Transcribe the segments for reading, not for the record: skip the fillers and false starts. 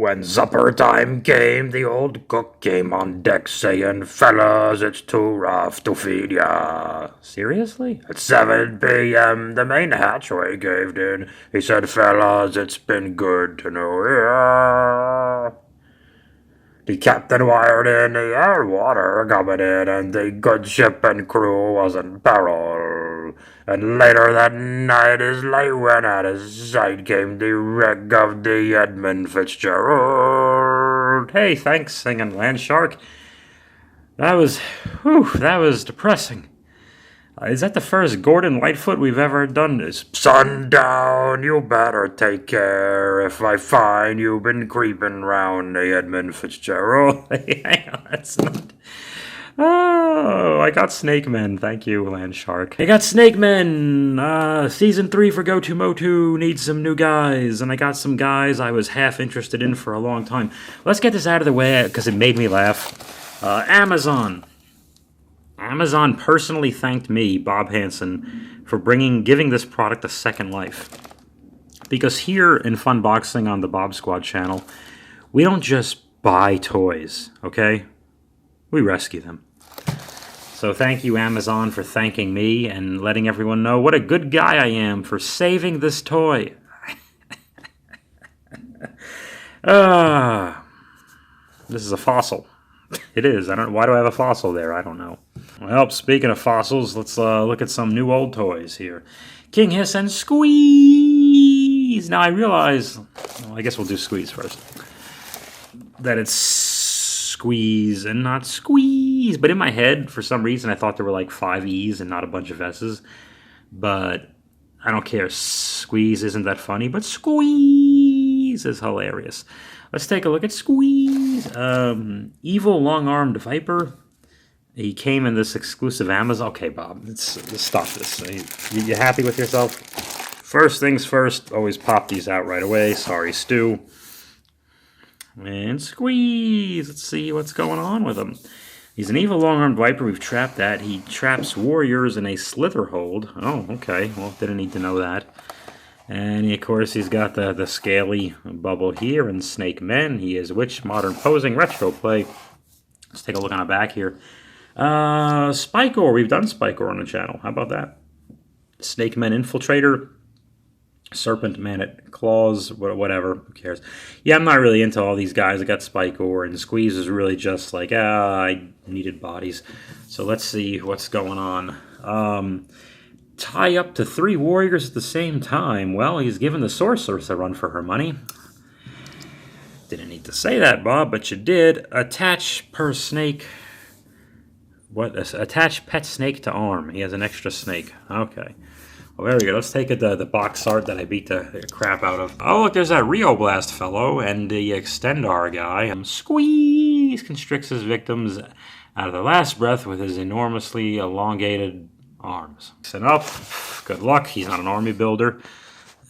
When supper time came, the old cook came on deck saying, "Fellas, it's too rough to feed ya." Seriously? At 7 p.m., the main hatchway caved in. He said, "Fellas, it's been good to know ya." The captain wired in the air water coming in, and the good ship and crew was in peril. And later that night, as light went out of sight, came the wreck of the Edmund Fitzgerald. Hey, thanks, singing Landshark. That was depressing. Is that the first Gordon Lightfoot we've ever done this? Sundown, you better take care if I find you've been creeping round the Edmund Fitzgerald. Hang on, that's not... Oh, I got Snakemen. Thank you, Landshark. I got Snakemen. Season 3 for Go-To MOTU needs some new guys, and I got some guys I was half interested in for a long time. Let's get this out of the way because it made me laugh. Amazon. Amazon personally thanked me, Bob Hansen, for giving this product a second life. Because here in Funboxing on the Bob Squad channel, we don't just buy toys, okay? We rescue them. So thank you, Amazon, for thanking me and letting everyone know what a good guy I am for saving this toy. This is a fossil. It is. I don't. Why do I have a fossil there? I don't know. Well, speaking of fossils, let's look at some new old toys here. King Hiss and Squeeze. Now I realize, well, I guess we'll do Squeeze first. That it's Squeeze and not Squeeze. But in my head, for some reason, I thought there were like 5 E's and not a bunch of S's. But I don't care. Squeeze isn't that funny, but Squeeze is hilarious. Let's take a look at Squeeze. Evil long-armed viper. He came in this exclusive Amazon. Okay, Bob, let's stop this. You happy with yourself? First things first, always pop these out right away. Sorry, Stu. And Squeeze. Let's see what's going on with him. He's an evil long-armed viper. We've trapped that. He traps warriors in a slither hold. Oh, okay. Well, didn't need to know that. And of course, he's got the scaly bubble here in Snakemen. He is Witch Modern Posing Retro Play. Let's take a look on the back here. Spikor. We've done Spikor on the channel. How about that? Snakemen Infiltrator. Serpent Man Claws. Whatever. Who cares? Yeah, I'm not really into all these guys. I got Spikor, and Squeeze is really just like, I needed bodies. So let's see what's going on. Tie up to 3 warriors at the same time. Well, he's given the sorceress a run for her money. Didn't need to say that, Bob, but you did. Attach per snake. What? Attach pet snake to arm. He has an extra snake. Okay. Well, there we go. Let's take the box art that I beat the crap out of. Oh, look, there's that Rio Blast fellow and the Extendar guy. Squeeze constricts his victims out of their last breath with his enormously elongated arms. Set up. Good luck. He's not an army builder.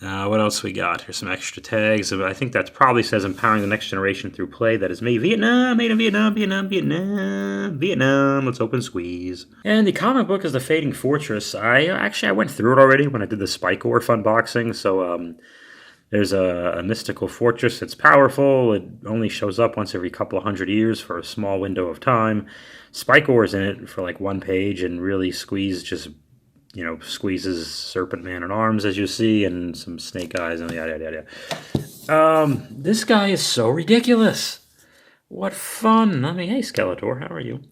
What else we got? Here's some extra tags. I think that probably says empowering the next generation through play. That is me. Vietnam, made in Vietnam, Vietnam, Vietnam, Vietnam. Let's open Squeeze. And the comic book is The Fading Fortress. I went through it already when I did the Spikor Funboxing. So there's a mystical fortress. It's powerful. It only shows up once every couple of 100 years for a small window of time. Spikor's in it for like 1 page, and really Squeeze just, squeezes Serpent Man in arms, as you see, and some snake eyes and yada, yada, yada. This guy is so ridiculous. What fun. I mean, hey, Skeletor, how are you?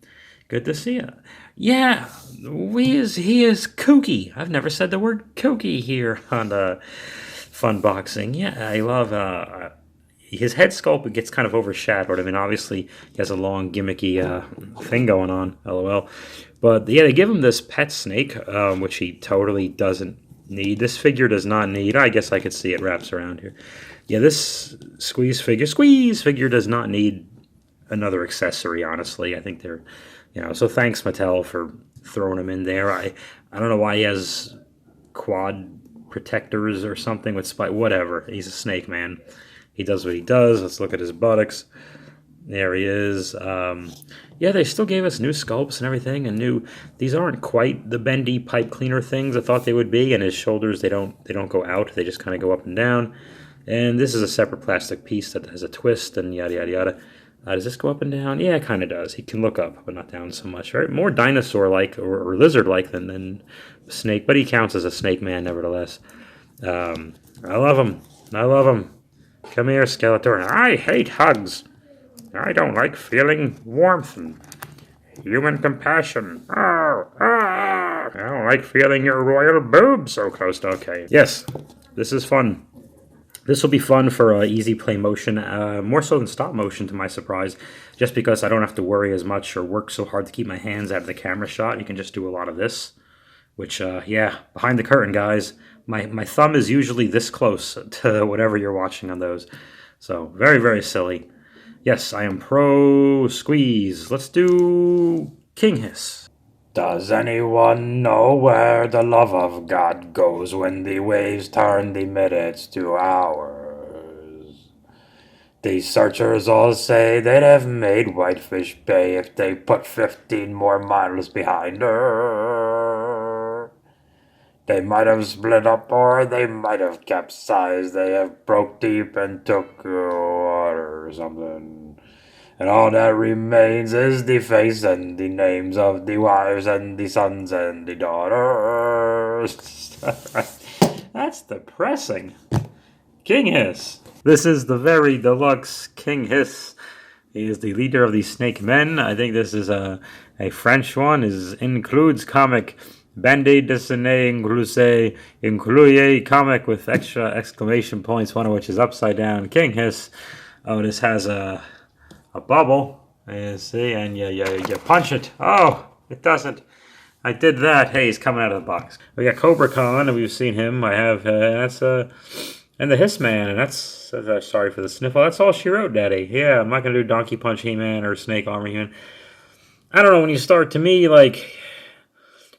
Good to see you. Yeah, he is kooky. I've never said the word kooky here on Funboxing. Yeah, I love... his head sculpt gets kind of overshadowed. I mean, obviously, he has a long, gimmicky thing going on, LOL. But, yeah, they give him this pet snake, which he totally doesn't need. This figure does not need. I guess I could see it wraps around here. Yeah, this Squeeze figure does not need another accessory, honestly. I think they're, so thanks, Mattel, for throwing him in there. I don't know why he has quad protectors or something with spike. Whatever. He's a snake man. He does what he does. Let's look at his buttocks. There he is. Yeah, they still gave us new sculpts and everything, and these aren't quite the bendy pipe cleaner things I thought they would be, and his shoulders, they don't go out. They just kind of go up and down. And this is a separate plastic piece that has a twist and yada yada yada. Does this go up and down? Yeah, it kind of does. He can look up, but not down so much. Right? More dinosaur-like or lizard-like than snake, but he counts as a snake man nevertheless. I love him. I love him. Come here, Skeletor. I hate hugs. I don't like feeling warmth and human compassion. Oh, ah. I don't like feeling your royal boobs so close to... Okay. Yes, this is fun. This will be fun for easy play motion, more so than stop motion to my surprise, just because I don't have to worry as much or work so hard to keep my hands out of the camera shot. You can just do a lot of this, which, yeah, behind the curtain, guys. My thumb is usually this close to whatever you're watching on those. So, very, very silly. Yes, I am pro Squeeze. Let's do King Hiss. Does anyone know where the love of God goes when the waves turn the minutes to hours? The searchers all say they'd have made Whitefish Bay if they put 15 more miles behind her. They might have split up or they might have capsized. They have broke deep and took water or something. And all that remains is the face and the names of the wives and the sons and the daughters. That's depressing. King Hiss. This is the very deluxe King Hiss. He is the leader of the Snakemen. I think this is a French one. It includes comic Bande dessinée incluye comic with extra exclamation points, one of which is upside down. King Hiss. Oh, this has a bubble, you see, and you punch it. Oh, it doesn't. I did that. Hey, he's coming out of the box. We got Cobra Khan, and we've seen him. I have, and the Hiss Man, and that's, sorry for the sniffle. That's all she wrote, Daddy. Yeah, I'm not going to do Donkey Punch He-Man or Snake Armor He-Man. I don't know, when you start, to me, like,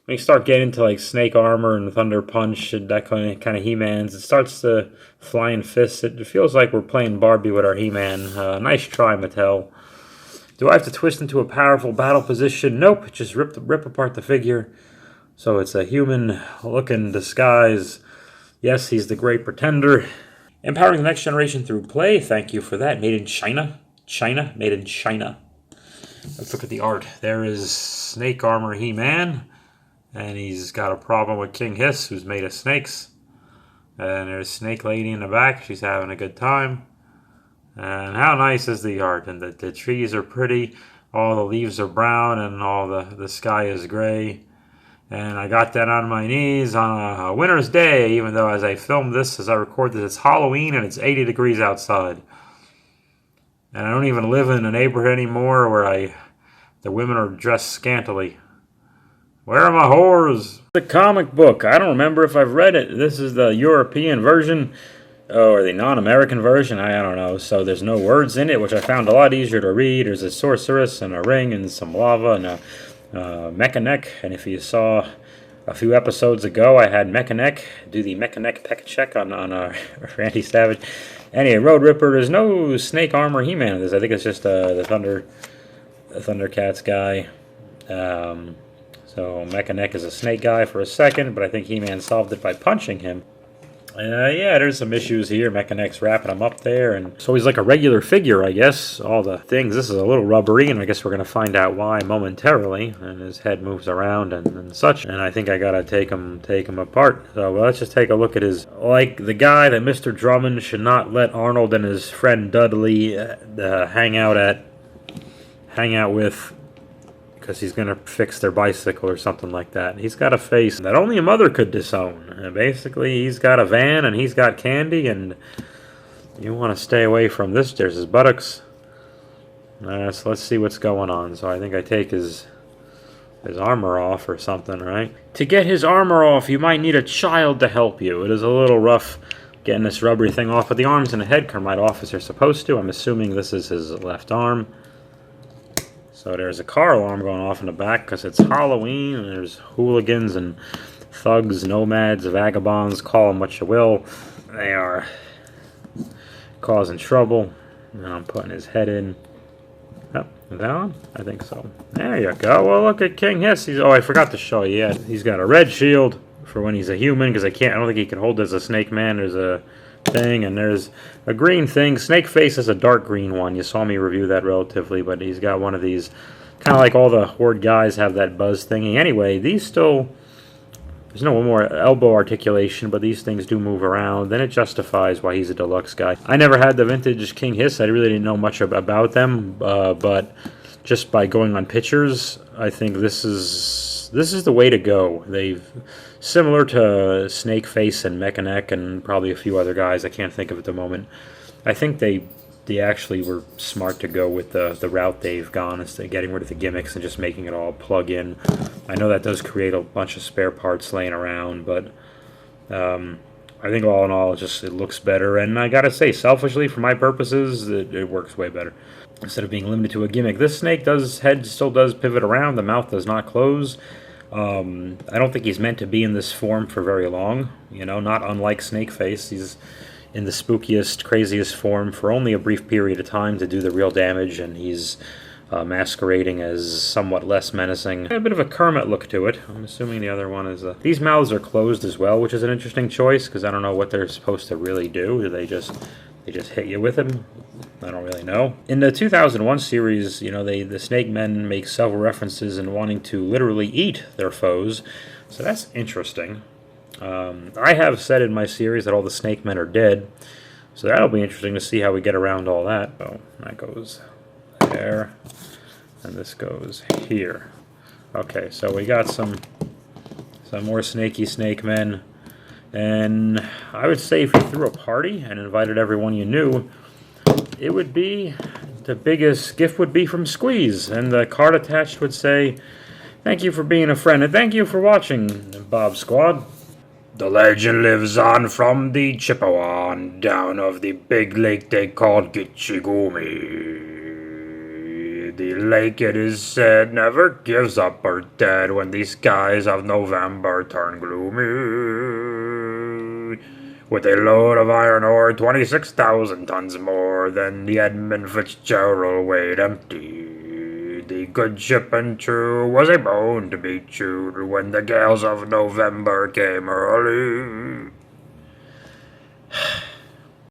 when you start getting into, like, Snake Armor and Thunder Punch and that kind of He-Mans, it starts to flying fists. It feels like we're playing Barbie with our He-Man. Nice try, Mattel. Do I have to twist into a powerful battle position? Nope, just rip apart the figure. So it's a human-looking disguise. Yes, he's the great pretender. Empowering the next generation through play. Thank you for that. Made in China. China. Made in China. Let's look at the art. There is Snake Armor He-Man. And he's got a problem with King Hiss, who's made of snakes. And there's Snake Lady in the back. She's having a good time. And how nice is the art? And the trees are pretty. All the leaves are brown and all the sky is gray. And I got that on my knees on a winter's day, even though as I film this, as I record this, it's Halloween and it's 80 degrees outside. And I don't even live in a neighborhood anymore where the women are dressed scantily. Where are my whores? The comic book. I don't remember if I've read it. This is the European version. Or the non-American version. I don't know. So there's no words in it, which I found a lot easier to read. There's a sorceress and a ring and some lava and a Mechanic. And if you saw a few episodes ago, I had Mechanic do the Mechanic peck check on Randy Savage. Anyway, Road Ripper. There's no Snake Armor He-Man in this. I think it's just the Thundercats guy. So Mechanic is a snake guy for a second, but I think He-Man solved it by punching him. Yeah, there's some issues here. Mechanic's wrapping him up there, and so he's like a regular figure, I guess. All the things. This is a little rubbery, and I guess we're going to find out why momentarily. And his head moves around and such. And I think I got to take him apart. So well, let's just take a look at his, like the guy that Mr. Drummond should not let Arnold and his friend Dudley hang out with. Because he's going to fix their bicycle or something like that. He's got a face that only a mother could disown. And basically, he's got a van and he's got candy, and you want to stay away from this. There's his buttocks. So let's see what's going on. So I think I take his armor off or something, right? To get his armor off, you might need a child to help you. It is a little rough getting this rubbery thing off, but the arms and the head come right off as they're supposed to. I'm assuming this is his left arm. So there's a car alarm going off in the back because it's Halloween, and there's hooligans and thugs, nomads, vagabonds, call them what you will. They are causing trouble. And I'm putting his head in. Oh, is that on? I think so. There you go. Well, look at King Hiss. Oh, I forgot to show you. Yeah, he's got a red shield for when he's a human, because I don't think he can hold as a snake man. There's a thing, and there's a green thing. Snakeface is a dark green one. You saw me review that relatively, but he's got one of these, kind of like all the Horde guys have that buzz thingy. Anyway, these still, there's no more elbow articulation, but these things do move around. Then it justifies why he's a deluxe guy. I never had the vintage King Hiss. I really didn't know much about them, but just by going on pictures, I think this is the way to go. They've, similar to Snakeface and Mechanic and probably a few other guys, I can't think of at the moment. I think they actually were smart to go with the route they've gone instead of getting rid of the gimmicks and just making it all plug in. I know that does create a bunch of spare parts laying around, but I think all in all, it looks better. And I gotta say, selfishly, for my purposes, it works way better. Instead of being limited to a gimmick, this snake head still does pivot around. The mouth does not close. I don't think he's meant to be in this form for very long. You know, not unlike Snakeface. He's in the spookiest, craziest form for only a brief period of time to do the real damage, and he's masquerading as somewhat less menacing. A bit of a Kermit look to it. I'm assuming the other one is... These mouths are closed as well, which is an interesting choice, because I don't know what they're supposed to really do. Do they just hit you with them? I don't really know. In the 2001 series, you know, the Snakemen make several references in wanting to literally eat their foes, so that's interesting. I have said in my series that all the Snakemen are dead, so that'll be interesting to see how we get around all that. Oh, that goes there, and this goes here. Okay, so we got some more snaky Snakemen. And I would say if you threw a party and invited everyone you knew, it would be, the biggest gift would be from Squeeze. And the card attached would say, "Thank you for being a friend, and thank you for watching, Bob Squad." The legend lives on from the Chippewa down of the big lake they called Gitchigumi. The lake, it is said, never gives up or dead when the skies of November turn gloomy. With a load of iron ore 26,000 tons more than the Edmund Fitzgerald weighed empty, the good ship and true was a bone to be chewed when the gales of November came early.